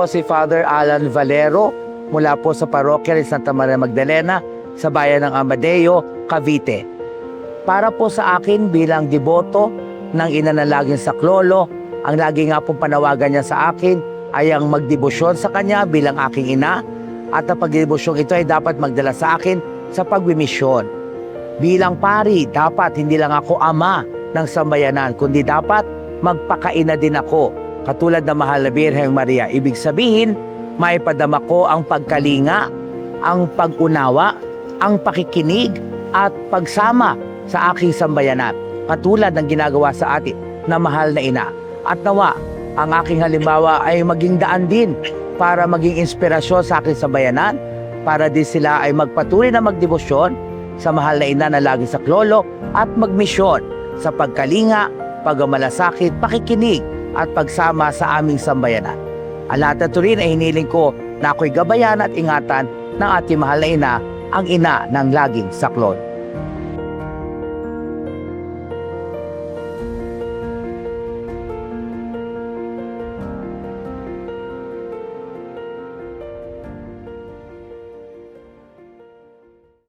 po si Father Alan Valero mula po sa parokya ni Santa Maria Magdalena sa bayan ng Amadeo, Cavite. Para po sa akin bilang deboto ng ina na laging saklolo, ang lagi nga pong panawagan niya sa akin ay ang magdebosyon sa kanya bilang aking ina, at ang pagdebosyong ito ay dapat magdala sa akin sa pagwimisyon. Bilang pari, dapat hindi lang ako ama ng sambayanan, kundi dapat magpakaina din ako, katulad ng mahal na Birheng Maria. Ibig sabihin, maipadama ko ang pagkalinga, ang pag-unawa, ang pakikinig at pagsama sa aking sambayanan, katulad ng ginagawa sa atin na mahal na ina. At nawa, ang aking halimbawa ay maging daan din para maging inspirasyon sa aking sambayanan, para din sila ay magpatuloy na magdebosyon sa mahal na ina na lagi saklolo at magmisyon sa pagkalinga, pagmamalasakit, pakikinig at pagsama sa aming sambayanan. Ang lahat na ito rin ay hiniling ko na ako'y gabayan at ingatan ng ating mahal na ina, ang ina ng laging saklolo.